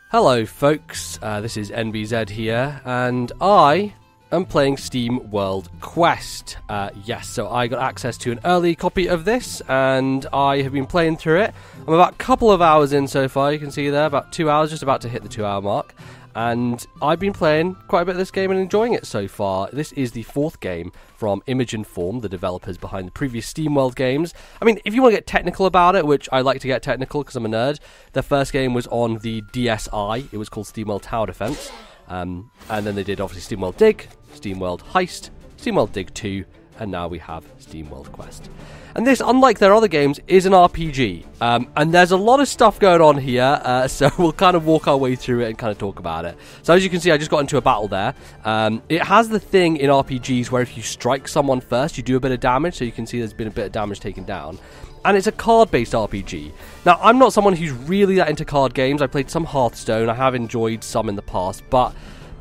Hello folks, this is NBZ here, and I am playing Steamworld Quest. Yes, so I got access to an early copy of this, and I have been playing through it. I'm about a couple of hours in so far, you can see there, about 2 hours, just about to hit the 2 hour mark. And I've been playing quite a bit of this game and enjoying it so far. This is the fourth game from Image & Form, the developers behind the previous Steamworld games. I mean, if you want to get technical about it, which I like to get technical because I'm a nerd, their first game was on the DSi. It was called Steamworld Tower Defense. And then they did, obviously, Steamworld Dig, Steamworld Heist, Steamworld Dig 2, and now we have Steamworld Quest. And this, unlike their other games, is an RPG. And there's a lot of stuff going on here, so we'll kind of walk our way through it and kind of talk about it. So as you can see, I just got into a battle there. It has the thing in RPGs where if you strike someone first, you do a bit of damage. So you can see there's been a bit of damage taken down. And it's a card-based RPG. Now, I'm not someone who's really that into card games. I played some Hearthstone. I have enjoyed some in the past, but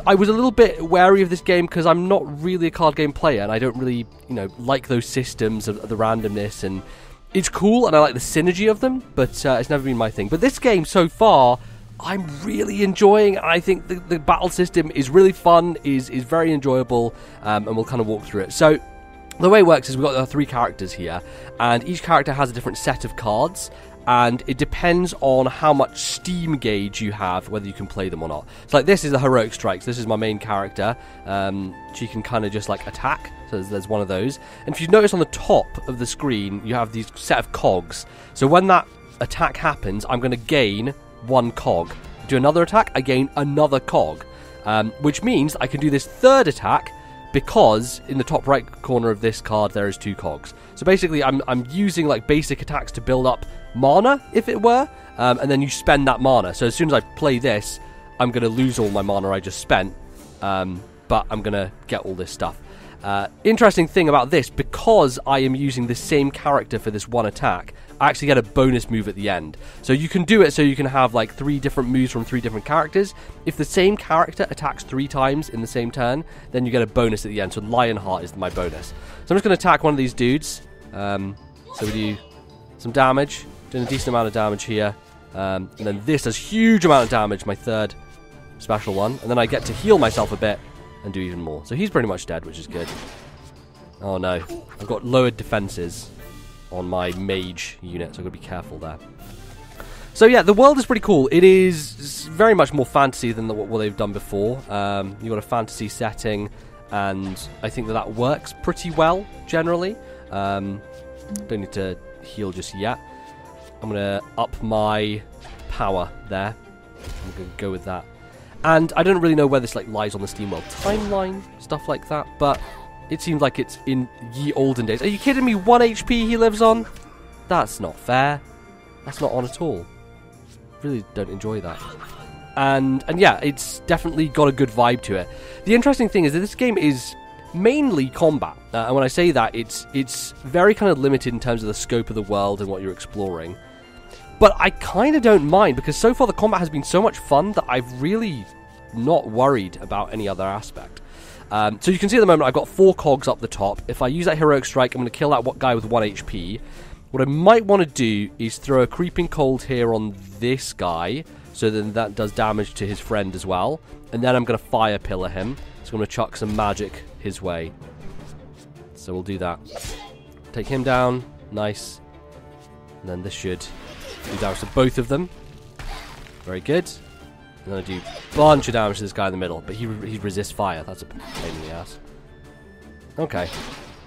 I was a little bit wary of this game because I'm not really a card game player, and I don't really, like those systems of the randomness, and it's cool, and I like the synergy of them, but it's never been my thing. But this game, so far, I'm really enjoying. I think the battle system is really fun, is very enjoyable, and we'll kind of walk through it. So the way it works is we've got our three characters here, and each character has a different set of cards, and it depends on how much steam gauge you have, whether you can play them or not. So like this is the Heroic Strikes. This is my main character. She can kind of just like attack. So there's one of those. And if you notice on the top of the screen, you have these set of cogs. So when that attack happens, I'm going to gain one cog. Do another attack, I gain another cog. Which means I can do this third attack because in the top right corner of this card there is two cogs. So basically I'm using like basic attacks to build up mana, if it were, and then you spend that mana. So as soon as I play this, I'm going to lose all my mana I just spent, but I'm going to get all this stuff. Interesting thing about this, because I am using the same character for this one attack, I actually get a bonus move at the end. So you can do it so you can have like 3 different moves from 3 different characters. If the same character attacks 3 times in the same turn, then you get a bonus at the end. So Lionheart is my bonus. So I'm just going to attack one of these dudes. So we do some damage, doing a decent amount of damage here. And then this does huge amount of damage, my third special one. And then I get to heal myself a bit and do even more. So he's pretty much dead, which is good. Oh no, I've got lowered defenses on my mage unit, so I've got to be careful there. So yeah, the world is pretty cool. It is very much more fantasy than what they've done before. You've got a fantasy setting, and I think that works pretty well, generally. Don't need to heal just yet. I'm going to up my power there. I'm going to go with that. And I don't really know where this lies on the Steamworld timeline, stuff like that, but it seems like it's in ye olden days. Are you kidding me? 1 HP he lives on? That's not fair. That's not on at all. Really don't enjoy that. And yeah, it's definitely got a good vibe to it. The interesting thing is that this game is mainly combat. And when I say that, it's very kind of limited in terms of the scope of the world and what you're exploring. But I kind of don't mind, because so far the combat has been so much fun that I've really not worried about any other aspect. So you can see at the moment I've got 4 cogs up the top. If I use that Heroic Strike, I'm going to kill that guy with 1 HP. What I might want to do is throw a Creeping Cold here on this guy, so then that does damage to his friend as well. And then I'm going to Fire Pillar him. So I'm going to chuck some magic his way. So we'll do that. Take him down. Nice. And then this should do damage to both of them. Very good. And then I do a bunch of damage to this guy in the middle, but he resists fire. That's a pain in the ass. Okay.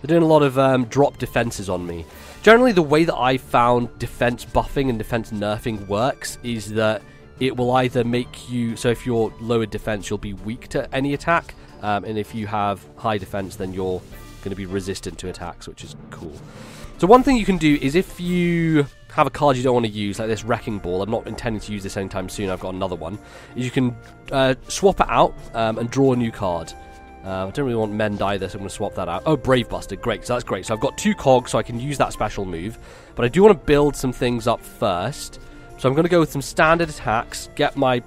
They're doing a lot of drop defenses on me. Generally, the way that I found defense buffing and defense nerfing works is that it will either make you... So if you're lowered defense, you'll be weak to any attack. And if you have high defense, then you're going to be resistant to attacks, which is cool. So one thing you can do is if you have a card you don't want to use, like this Wrecking Ball, I'm not intending to use this anytime soon, I've got another one, is you can swap it out and draw a new card. I don't really want Mend either, so I'm going to swap that out. Oh, Brave Buster, great, so that's great. So I've got 2 cogs, so I can use that special move, but I do want to build some things up first. So I'm going to go with some standard attacks, get my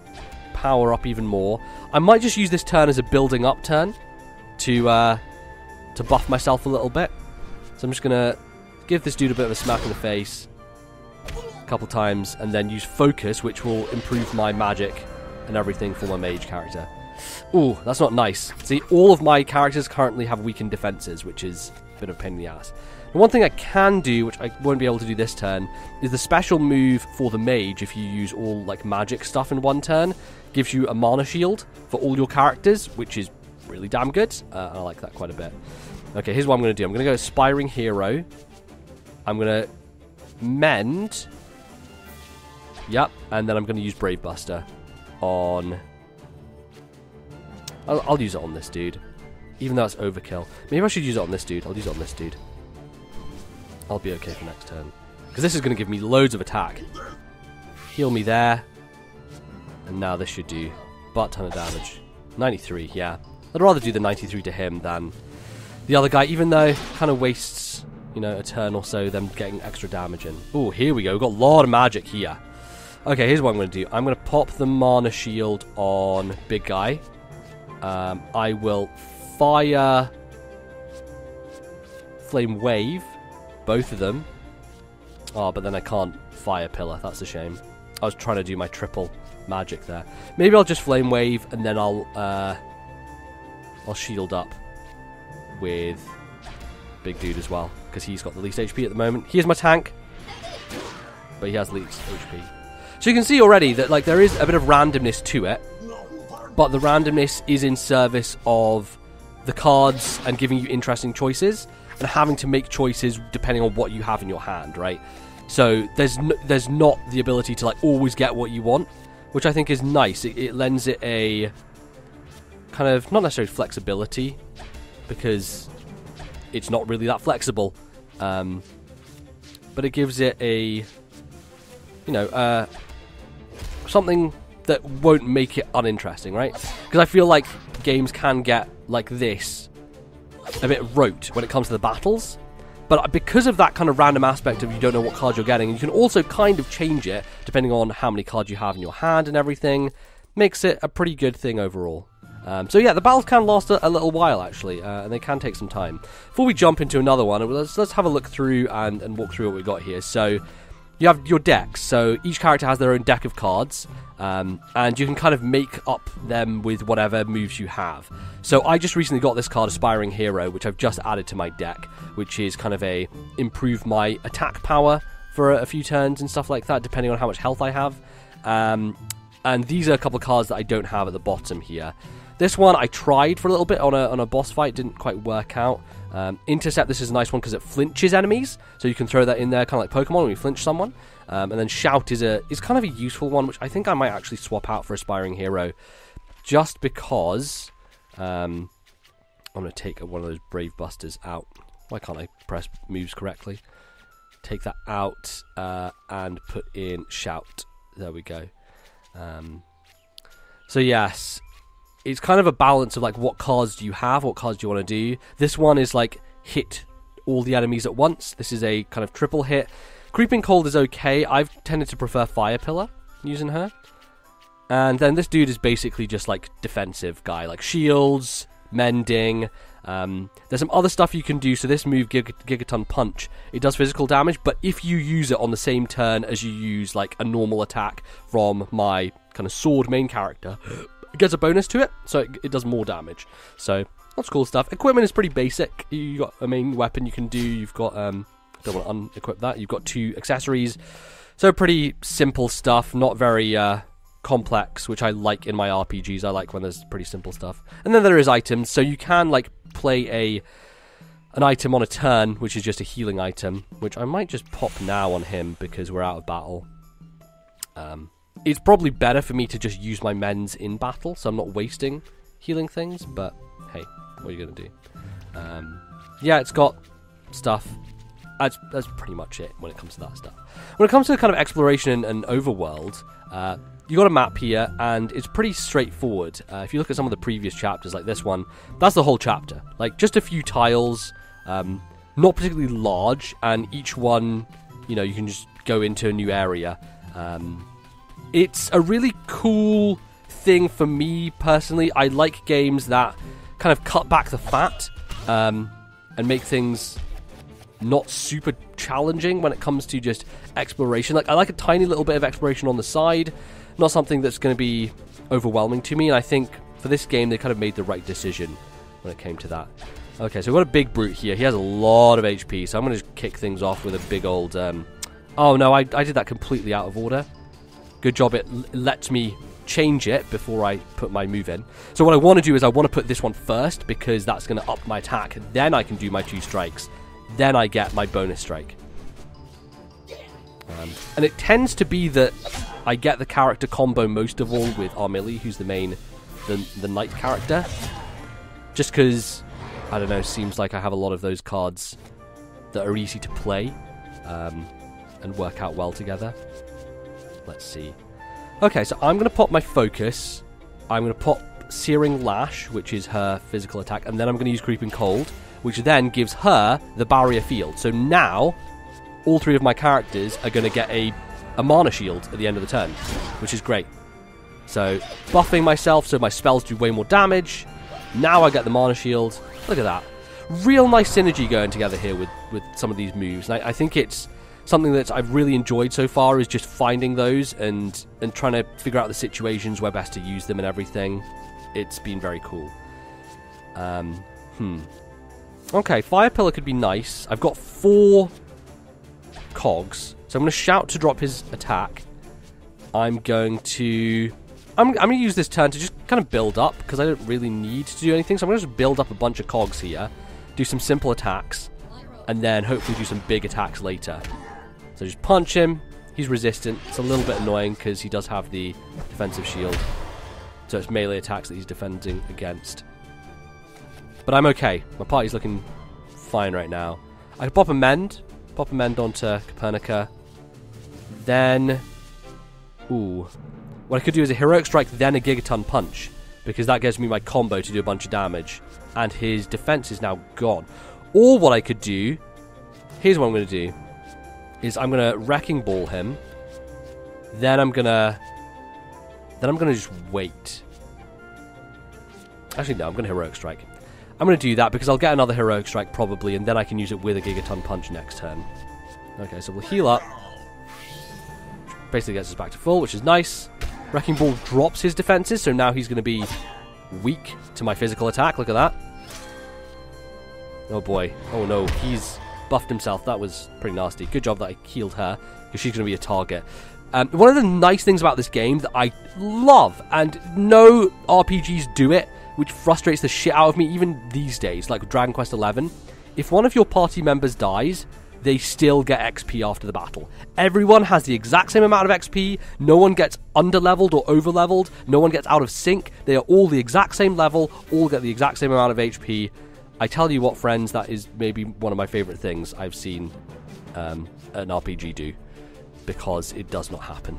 power up even more. I might just use this turn as a building up turn to buff myself a little bit. So I'm just going to give this dude a bit of a smack in the face a couple times, and then use Focus, which will improve my magic and everything for my mage character. Ooh, that's not nice. See, all of my characters currently have weakened defenses, which is a bit of a pain in the ass. The one thing I can do, which I won't be able to do this turn, is the special move for the mage, if you use all like magic stuff in one turn, gives you a mana shield for all your characters, which is really damn good. I like that quite a bit. Okay, here's what I'm going to do. I'm going to go Aspiring Hero. I'm going to Mend. Yep, and then I'm going to use Brave Buster on... I'll use it on this dude, even though it's overkill. Maybe I should use it on this dude. I'll use it on this dude. I'll be okay for next turn. Because this is going to give me loads of attack. Heal me there. And now this should do a butt ton of damage. 93, yeah. I'd rather do the 93 to him than the other guy, even though it kind of wastes, you know, a turn or so, them getting extra damage in. Oh, here we go. We've got a lot of magic here. Okay, here's what I'm going to do. I'm going to pop the mana shield on big guy. I will fire Flame Wave, both of them. Oh, but then I can't fire Pillar. That's a shame. I was trying to do my triple magic there. Maybe I'll just Flame Wave and then I'll shield up with big dude as well, because he's got the least HP at the moment. He is my tank, but he has least HP. So you can see already that like there is a bit of randomness to it, but the randomness is in service of the cards and giving you interesting choices and having to make choices depending on what you have in your hand, right? So there's not the ability to like always get what you want, which I think is nice. It lends it a kind of, not necessarily flexibility, because it's not really that flexible, but it gives it a, you know, something that won't make it uninteresting, right? Because I feel like games can get like this a bit rote when it comes to the battles, but because of that kind of random aspect of you don't know what cards you're getting, you can also kind of change it depending on how many cards you have in your hand and everything, makes it a pretty good thing overall. So yeah, the battles can last a little while actually, and they can take some time. Before we jump into another one, let's have a look through and walk through what we've got here. So you have your decks, so each character has their own deck of cards, and you can kind of make up them with whatever moves you have. So I just recently got this card, Aspiring Hero, which I've just added to my deck, which is kind of a improve my attack power for a few turns and stuff like that, depending on how much health I have. And these are a couple of cards that I don't have at the bottom here. This one I tried for a little bit on a boss fight, didn't quite work out. Intercept, this is a nice one because it flinches enemies, so you can throw that in there, kind of like Pokemon when you flinch someone. And then Shout is kind of a useful one, which I think I might actually swap out for Aspiring Hero, just because I'm going to take one of those Brave Busters out. Why can't I press moves correctly? Take that out and put in Shout. There we go. So yes, it's kind of a balance of like what cards do you have, what cards do you want to do. This one is like hit all the enemies at once. This is a kind of triple hit. Creeping Cold is okay. I've tended to prefer Fire Pillar using her. And then this dude is basically just like defensive guy, like shields, mending. There's some other stuff you can do. So this move, Gigaton Punch, it does physical damage, but if you use it on the same turn as you use like a normal attack from my kind of sword main character, it gets a bonus to it, so it does more damage. So that's cool stuff. Equipment is pretty basic. You got a main weapon you can do. You've got don't want to unequip that. You've got 2 accessories. So pretty simple stuff, not very complex, which I like in my RPGs. I like when there's pretty simple stuff. And then there is items, so you can like play an item on a turn, which is just a healing item, which I might just pop now on him because we're out of battle. It's probably better for me to just use my mends in battle, so I'm not wasting healing things, but hey, what are you going to do? Yeah, it's got stuff. That's pretty much it when it comes to that stuff. When it comes to kind of exploration and overworld, you got a map here, and it's pretty straightforward. If you look at some of the previous chapters, like this one, that's the whole chapter. Like, just a few tiles, not particularly large, and each one, you know, you can just go into a new area. It's a really cool thing for me, personally. I like games that kind of cut back the fat, and make things not super challenging when it comes to just exploration. Like, I like a tiny little bit of exploration on the side. not something that's going to be overwhelming to me, and I think for this game they kind of made the right decision when it came to that. Okay, so we've got a big brute here. He has a lot of HP, so I'm going to just kick things off with a big old... Oh, no, I did that completely out of order. Good job, it lets me change it before I put my move in. So what I want to do is I want to put this one first, because that's going to up my attack. Then I can do my 2 strikes. Then I get my bonus strike. And it tends to be that I get the character combo most of all with Armilly, who's the main, the knight character. Just because, I don't know, seems like I have a lot of those cards that are easy to play and work out well together. Let's see. Okay, so I'm going to pop my focus. I'm going to pop Searing Lash, which is her physical attack, and then I'm going to use Creeping Cold, which then gives her the barrier field. So now, all 3 of my characters are going to get a mana shield at the end of the turn, which is great. So, buffing myself so my spells do way more damage. Now I get the mana shield. Look at that. Real nice synergy going together here with some of these moves. And I think it's something that I've really enjoyed so far, is just finding those and trying to figure out the situations where best to use them and everything. It's been very cool. Okay, Fire Pillar could be nice. I've got 4 cogs, so I'm going to shout to drop his attack. I'm going to use this turn to just kind of build up, because I don't really need to do anything. So I'm going to just build up a bunch of cogs here, do some simple attacks, and then hopefully do some big attacks later. So just punch him. He's resistant. It's a little bit annoying because he does have the defensive shield. So it's melee attacks that he's defending against. But I'm okay. My party's looking fine right now. I can pop a mend. Pop a mend onto Copernica. Then... Ooh. What I could do is a Heroic Strike, then a Gigaton Punch. Because that gives me my combo to do a bunch of damage. And his defense is now gone. Or what I could do... Here's what I'm going to do. Is I'm going to Wrecking Ball him. Then I'm going to just wait. Actually, no, I'm going to Heroic Strike. I'm going to do that because I'll get another Heroic Strike probably, and then I can use it with a Gigaton Punch next turn. Okay, so we'll heal up. Basically gets us back to full, which is nice. Wrecking Ball drops his defenses, so now he's going to be weak to my physical attack. Look at that. Oh boy. Oh no, he's buffed himself. That was pretty nasty. Good job that I healed her, because she's going to be a target. One of the nice things about this game that I love, and no RPGs do it, which frustrates the shit out of me even these days, like Dragon Quest XI, if one of your party members dies, they still get XP after the battle. Everyone has the exact same amount of XP, no one gets under-leveled or over-leveled, no one gets out of sync, they are all the exact same level, all get the exact same amount of HP. I tell you what, friends, that is maybe one of my favourite things I've seen an RPG do, because it does not happen,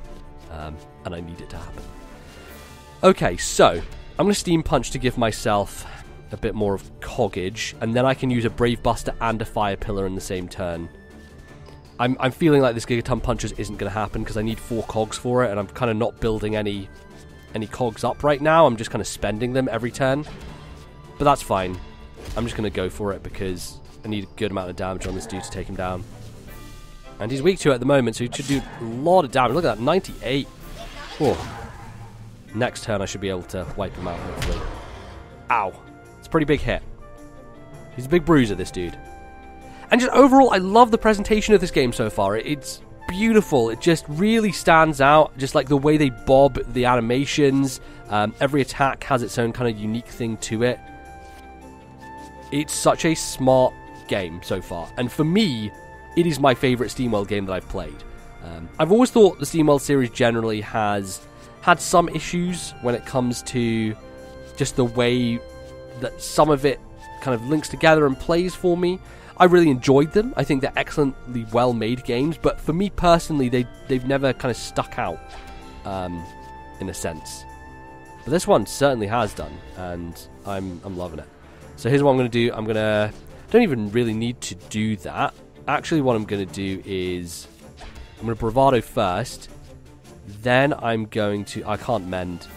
and I need it to happen. Okay, so I'm going to Steam Punch to give myself a bit more of coggage, and then I can use a Brave Buster and a Fire Pillar in the same turn. I'm feeling like this Gigaton Punch just isn't going to happen because I need 4 cogs for it, and I'm kind of not building any cogs up right now. I'm just kind of spending them every turn, but that's fine. I'm just going to go for it because I need a good amount of damage on this dude to take him down. And he's weak to it at the moment, so he should do a lot of damage. Look at that, 98. Oh. Next turn I should be able to wipe him out, hopefully. Ow. It's a pretty big hit. He's a big bruiser, this dude. And just overall, I love the presentation of this game so far. It's beautiful. It just really stands out. Just like the way they bob the animations. Every attack has its own kind of unique thing to it. It's such a smart game so far. And for me, it is my favourite Steamworld game that I've played. I've always thought the Steamworld series generally has had some issues when it comes to just the way that some of it kind of links together and plays for me. I really enjoyed them. I think they're excellently well-made games, but for me personally, they've never kind of stuck out, in a sense. But this one certainly has done, and I'm loving it. So here's what I'm going to do. Don't even really need to do that. Actually, what I'm going to do is I'm going to Bravado first. Then I'm going to... I can't mend.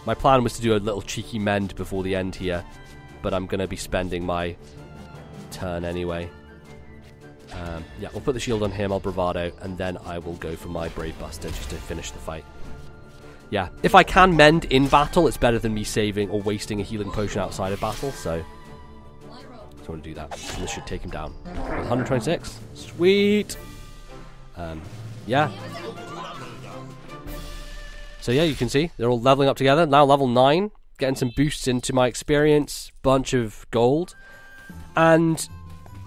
My plan was to do a little cheeky mend before the end here, but I'm going to be spending my turn anyway. Yeah, we'll put the shield on him, I'll Bravado, and then I will go for my Brave Buster just to finish the fight. yeah, if I can mend in battle, it's better than me saving or wasting a healing potion outside of battle, so I want to do that. And this should take him down. 126. Sweet. Yeah. So yeah, you can see they're all leveling up together. Now level 9, getting some boosts into my experience, bunch of gold. And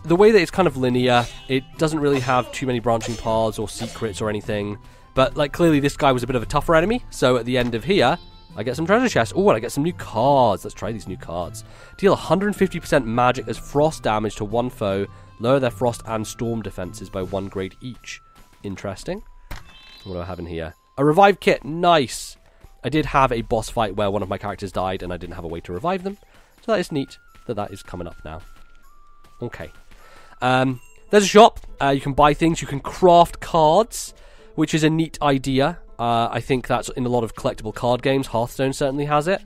the way that it's kind of linear, it doesn't really have too many branching paths or secrets or anything. But like clearly this guy was a bit of a tougher enemy, so at the end of here, I get some treasure chests. Oh, and I get some new cards. Let's try these new cards. Deal 150% magic as frost damage to one foe. Lower their frost and storm defenses by 1 grade each. Interesting. What do I have in here? A revive kit. Nice. I did have a boss fight where one of my characters died and I didn't have a way to revive them. So that is neat that that is coming up now. Okay. There's a shop. You can buy things. You can craft cards, which is a neat idea. I think that's in a lot of collectible card games. Hearthstone certainly has it.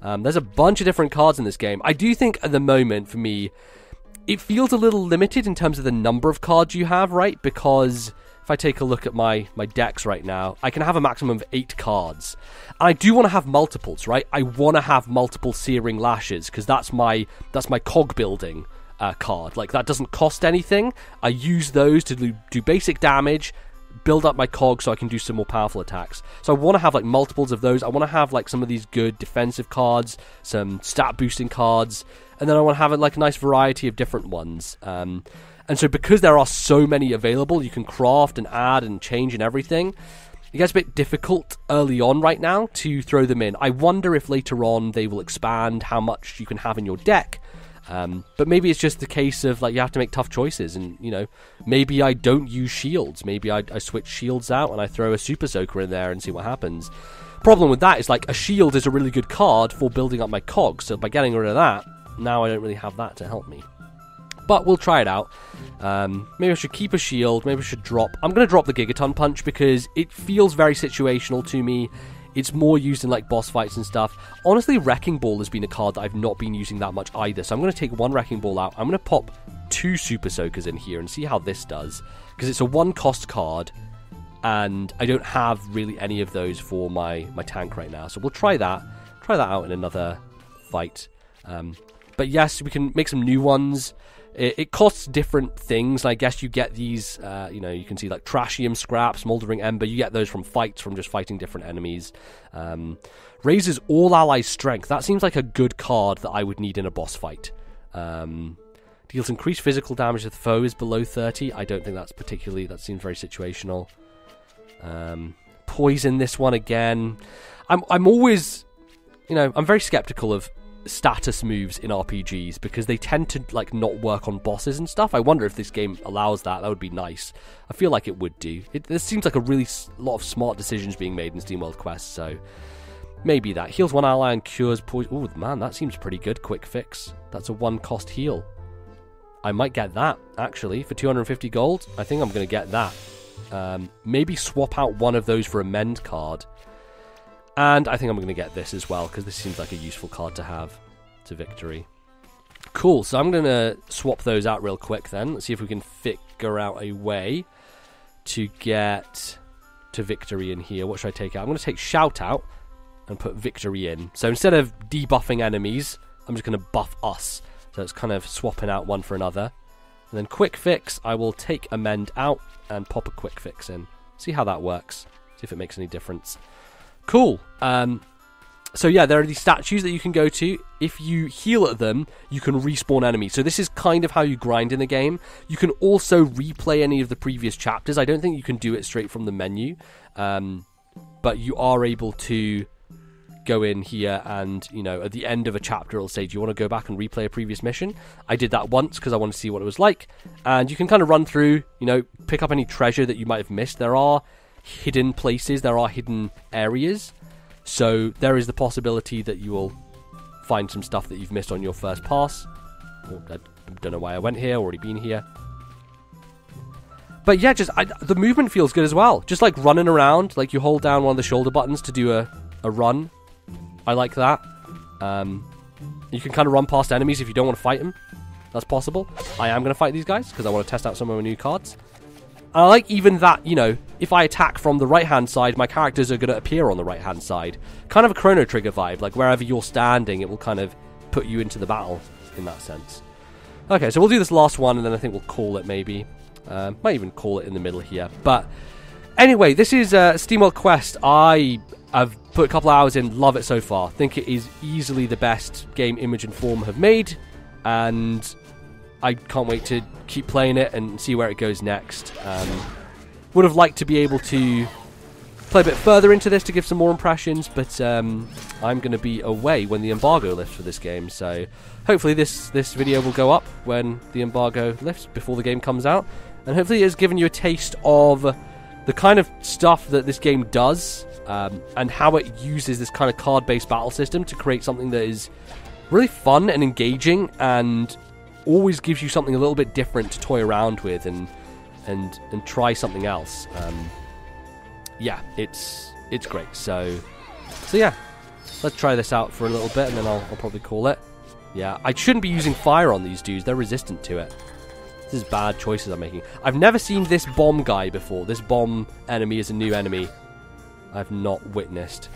There's a bunch of different cards in this game. I do think at the moment, for me, it feels a little limited in terms of the number of cards you have, right? Because if I take a look at my decks right now, I can have a maximum of 8 cards. And I do want to have multiples, right? I want to have multiple Searing Lashes, because that's my cog building card. Like, that doesn't cost anything. I use those to do basic damage, build up my cog so I can do some more powerful attacks. So I want to have like multiples of those. I want to have like some of these good defensive cards, some stat boosting cards, and then I want to have like a nice variety of different ones. And so because there are so many available, you can craft and add and change and everything. It gets a bit difficult early on right now to throw them in. I wonder if later on they will expand how much you can have in your deck. But maybe it's just the case of like you have to make tough choices, and you know, maybe I don't use shields. Maybe I switch shields out and I throw a super soaker in there and see what happens. Problem with that is like a shield is a really good card for building up my cogs, so by getting rid of that, now I don't really have that to help me. But we'll try it out. Maybe I should keep a shield, maybe I should drop. I'm going to drop the Gigaton Punch because it feels very situational to me. It's more used in like boss fights and stuff. Honestly, Wrecking Ball has been a card that I've not been using that much either. So I'm going to take one Wrecking Ball out. I'm going to pop 2 Super Soakers in here and see how this does. Because it's a 1-cost card. And I don't have really any of those for my tank right now. So we'll try that. Try that out in another fight. But yes, we can make some new ones. It costs different things. I guess you get these, you know, you can see like Trashium Scrap, Smoldering Ember. You get those from fights, from just fighting different enemies. Raises all allies' strength. That seems like a good card that I would need in a boss fight. Deals increased physical damage if the foe is below 30. I don't think that's particularly, that seems very situational. Poison this one again. I'm always, you know, I'm very skeptical of status moves in RPGs because they tend to like not work on bosses and stuff. I wonder if this game allows that. That would be nice. I feel like it would do. There seems like a really lot of smart decisions being made in Steamworld Quest, so maybe that. Heals one ally and cures poison. Oh man, that seems pretty good. Quick fix. That's a 1-cost heal. I might get that actually for 250 gold. I think I'm going to get that. Maybe swap out one of those for a mend card. And I think I'm going to get this as well, because this seems like a useful card to have to victory. Cool, so I'm going to swap those out real quick then. Let's see if we can figure out a way to get to victory in here. What should I take out? I'm going to take Shout out and put victory in. So instead of debuffing enemies, I'm just going to buff us. So it's kind of swapping out one for another. And then quick fix, I will take amend out and pop a quick fix in. See how that works. See if it makes any difference. Cool. So yeah, there are these statues that you can go to. If you heal at them, you can respawn enemies. So this is kind of how you grind in the game. You can also replay any of the previous chapters. I don't think you can do it straight from the menu. But you are able to go in here and, you know, at the end of a chapter it'll say, do you want to go back and replay a previous mission? I did that once because I wanted to see what it was like. And you can kind of run through, you know, pick up any treasure that you might have missed. There are hidden places, there are hidden areas, so there is the possibility that you will find some stuff that you've missed on your first pass. Oh, I don't know why I went here, already been here. But yeah, just the movement feels good as well, just like running around, like you hold down one of the shoulder buttons to do a run. I like that. You can kind of run past enemies if you don't want to fight them. That's possible. I am going to fight these guys because I want to test out some of my new cards. And I like even that, you know, if I attack from the right-hand side, my characters are going to appear on the right-hand side. Kind of a Chrono Trigger vibe, like wherever you're standing, it will kind of put you into the battle in that sense. Okay, so we'll do this last one, and then I think we'll call it maybe. Might even call it in the middle here. But anyway, this is Steamworld Quest. I have put a couple of hours in, love it so far. Think it is easily the best game Image and Form have made, and I can't wait to keep playing it and see where it goes next. Would have liked to be able to play a bit further into this to give some more impressions, but I'm going to be away when the embargo lifts for this game, so hopefully this video will go up when the embargo lifts, before the game comes out, and hopefully it has given you a taste of the kind of stuff that this game does, and how it uses this kind of card-based battle system to create something that is really fun and engaging, and always gives you something a little bit different to toy around with and try something else. Yeah, it's great. So yeah, let's try this out for a little bit, and then I'll probably call it. Yeah, I shouldn't be using fire on these dudes. They're resistant to it. This is bad choices I'm making. I've never seen this bomb guy before. This bomb enemy is a new enemy I've not witnessed.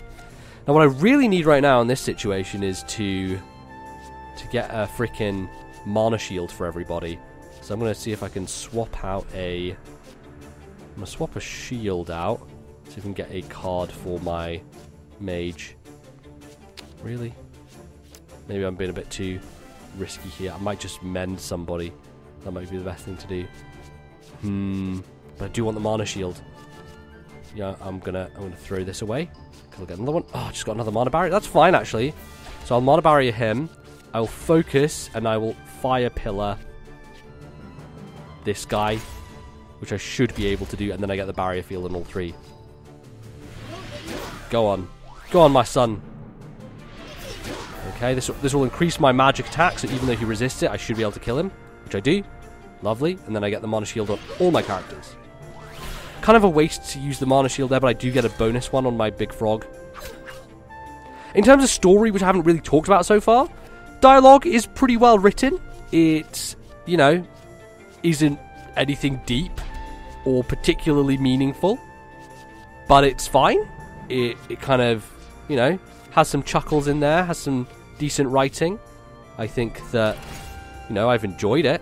Now, what I really need right now in this situation is to get a freaking mana shield for everybody. So I'm going to see if I can swap out I'm going to swap a shield out. See if we can get a card for my mage. Really? Maybe I'm being a bit too risky here. I might just mend somebody. That might be the best thing to do. But I do want the mana shield. Yeah, I'm gonna throw this away. I'll get another one. Oh, I just got another mana barrier. That's fine, actually. So I'll mana barrier him. I'll focus, and I will fire pillar this guy, which I should be able to do, and then I get the barrier field in all three. Go on. Go on, my son. Okay, this will increase my magic attack, so even though he resists it, I should be able to kill him, which I do. Lovely. And then I get the mana shield on all my characters. Kind of a waste to use the mana shield there, but I do get a bonus one on my big frog. In terms of story, which I haven't really talked about so far, dialogue is pretty well written. It, you know, isn't anything deep or particularly meaningful, but it's fine. It kind of, you know, has some chuckles in there, has some decent writing. I think that, you know, I've enjoyed it.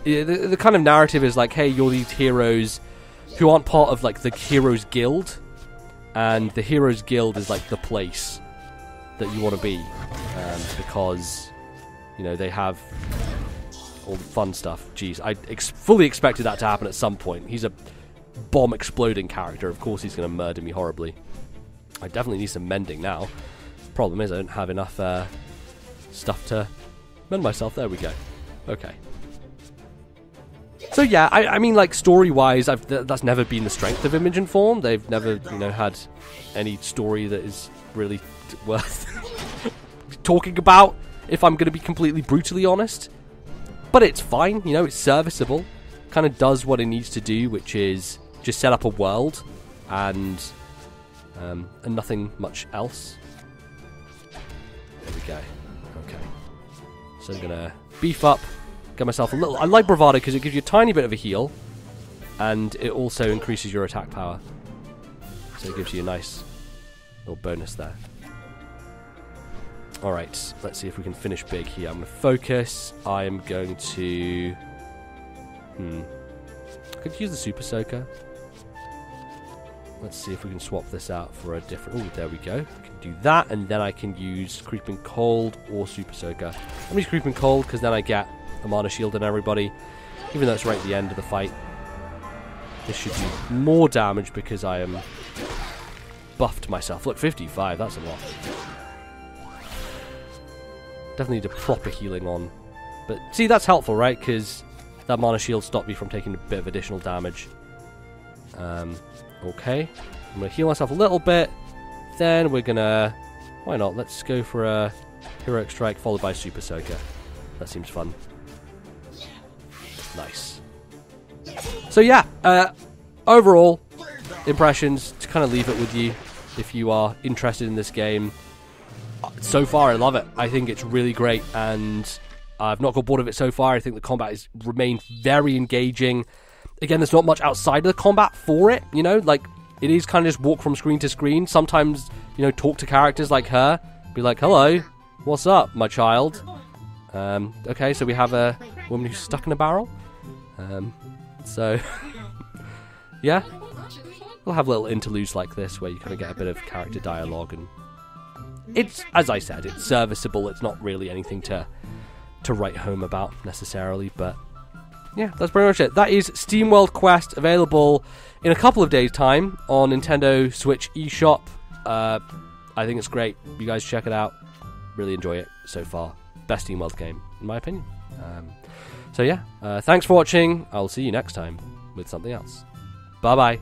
The kind of narrative is like, hey, you're these heroes who aren't part of, like, the Heroes Guild, and the Heroes Guild is, like, the place that you want to be, because, you know, they have all the fun stuff. Jeez, I fully expected that to happen at some point. He's a bomb-exploding character. Of course he's going to murder me horribly. I definitely need some mending now. Problem is I don't have enough stuff to mend myself. There we go. Okay. So yeah, I mean, like, story-wise, that's never been the strength of Image and Form. They've never, you know, had any story that is really worth talking about, if I'm going to be completely brutally honest. But it's fine, you know, it's serviceable. Kind of does what it needs to do, which is just set up a world and nothing much else. There we go. Okay. So I'm going to beef up. Get myself a little... I like Bravado because it gives you a tiny bit of a heal, and it also increases your attack power. So it gives you a nice little bonus there. Alright, let's see if we can finish big here. I'm going to focus. I am going to... I could use the Super Soaker. Let's see if we can swap this out for a different... Oh, there we go. I can do that, and then I can use Creeping Cold or Super Soaker. Let me use Creeping Cold, because then I get a mana shield on everybody, even though it's right at the end of the fight. This should do more damage because I am buffed myself. Look, 55, that's a lot. Definitely need a proper healing on. But see, that's helpful, right? Because that mana shield stopped me from taking a bit of additional damage. Okay. I'm going to heal myself a little bit. Then we're going to... Why not? Let's go for a Heroic Strike followed by Super Soaker. That seems fun. Nice. So yeah, overall impressions, to kind of leave it with you if you are interested in this game. So far I love it. I think it's really great, and I've not got bored of it so far. I think the combat has remained very engaging. Again, there's not much outside of the combat for it, you know, like, it is kind of just walk from screen to screen. Sometimes, you know, talk to characters like her. Be like, hello, what's up, my child? Okay, so we have a woman who's stuck in a barrel. So, yeah. We'll have little interludes like this where you kind of get a bit of character dialogue. And it's, as I said, it's serviceable. It's not really anything to write home about, necessarily. But, yeah, that's pretty much it. That is Steamworld Quest, available in a couple of days' time on Nintendo Switch eShop. I think it's great. You guys check it out. Really enjoy it so far. Best Steamworld game, in my opinion. So yeah, thanks for watching. I'll see you next time with something else. Bye-bye.